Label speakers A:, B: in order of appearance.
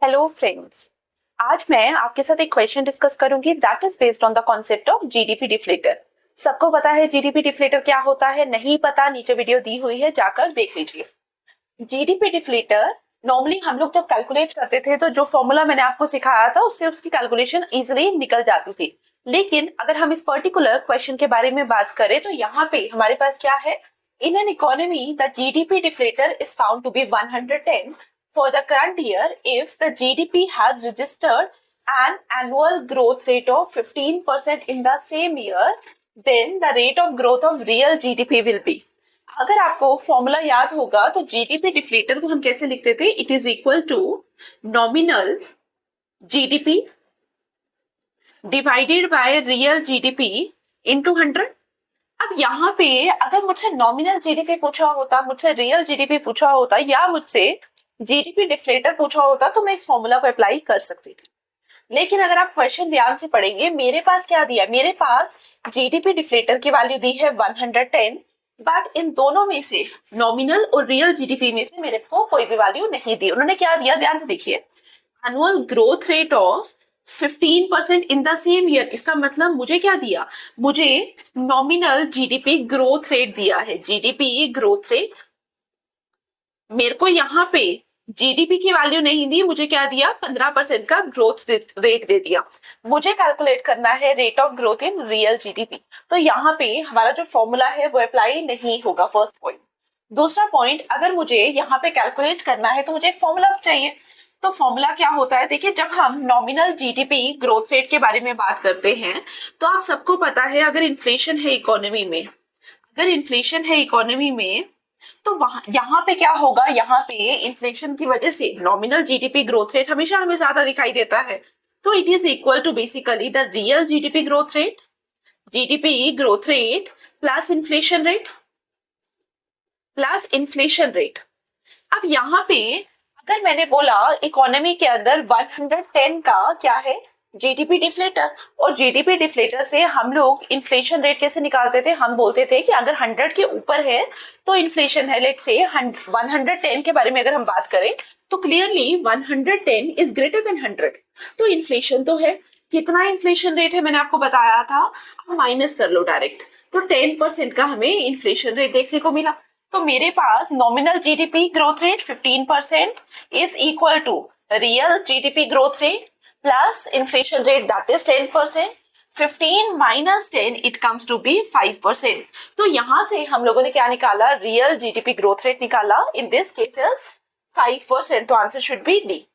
A: Hello friends. आज मैं आपके साथ एक क्वेश्चन डिस्कस करूंगी that is based on the concept of GDP deflator. सबको पता है जीडीपी डिफ्लेटर क्या होता है? नहीं पता, नीचे वीडियो दी हुई है, जाकर देख लीजिए। जीडीपी डिफ्लेटर नॉर्मली हम लोग जब कैलकुलेट करते थे तो जो फॉर्मूला मैंने आपको सिखाया था उससे उसकी कैलकुलेशन इजीली निकल जाती थी। लेकिन अगर हम इस पर्टिकुलर क्वेश्चन के बारे में बात करें तो यहाँ पे हमारे पास क्या है? In an economy the GDP deflator is found to be 110 for the current year if the GDP has registered an annual growth rate of 15% in the same year, then the rate of growth of real GDP will be। अगर आपको formula याद होगा तो GDP deflator को हम कैसे लिखते थे? It is equal to nominal GDP divided by real GDP into 100। अब यहाँ पे अगर मुझसे नॉमिनल जीडीपी पूछा होता, मुझसे रियल जीडीपी पूछा होता या मुझसे जीडीपी डिफ्लेटर पूछा होता तो मैं इस फॉर्मूला को अप्लाई कर सकती थी। लेकिन अगर आप क्वेश्चन ध्यान से पढ़ेंगे, मेरे पास क्या दिया है? मेरे पास जीडीपी डिफ्लेटर की वैल्यू दी है 110, बट इन दोनों में से नॉमिनल और रियल जीडीपी में से मेरे को कोई भी वैल्यू नहीं दी। उन्होंने क्या दिया? ध्यान से देखिए, annual growth rate of 15% in the same year. इसका मतलब मुझे क्या दिया? मुझे नॉमिनल जीडीपी ग्रोथ रेट दिया है। जीडीपी ग्रोथ रेट मेरे को यहाँ पे जीडीपी की वैल्यू नहीं दी, मुझे क्या दिया? 15% का ग्रोथ रेट दे दिया। मुझे कैलकुलेट करना है rate of growth in real GDP, तो यहाँ पे हमारा जो फॉर्मूला है वो अप्लाई नहीं होगा, फर्स्ट पॉइंट। दूसरा पॉइंट, अगर मुझे यहाँ पे कैलकुलेट करना है तो मुझे एक फॉर्मूला चाहिए। तो फॉर्मूला क्या होता है? देखिए, जब हम नॉमिनल जीडीपी ग्रोथ रेट के बारे में बात करते हैं तो आप सबको पता है अगर इन्फ्लेशन है इकोनॉमी में, तो वहां यहाँ पे क्या होगा? यहाँ पे इन्फ्लेशन की वजह से नॉमिनल जीडीपी ग्रोथ रेट हमेशा हमें ज्यादा दिखाई देता है। तो it is equal to basically the real GDP growth rate plus inflation rate. अब यहाँ पे अगर मैंने बोला इकोनॉमी के अंदर 110 का क्या है? GDP deflator. और जीडीपी डिफ्लेटर से हम लोग इन्फ्लेशन रेट कैसे निकालते थे? हम बोलते थे कि अगर 100 के ऊपर है तो इन्फ्लेशन है। लेट्स से 110 के बारे में अगर हम बात करें तो क्लियरली 110 इज ग्रेटर देन 100, तो इन्फ्लेशन तो है। कितना इन्फ्लेशन रेट है मैंने आपको बताया था, आप माइनस कर लो डायरेक्ट, तो 10% का हमें इन्फ्लेशन रेट देखने को मिला। तो मेरे पास nominal GDP growth rate 15% is equal to real GDP growth rate plus inflation rate that is 10%. 15 minus 10 it comes to be 5%. तो यहां से हम लोगों ने क्या निकाला? रियल जीडीपी ग्रोथ रेट निकाला। इन दिस केसेस 5%, तो आंसर शुड बी डी।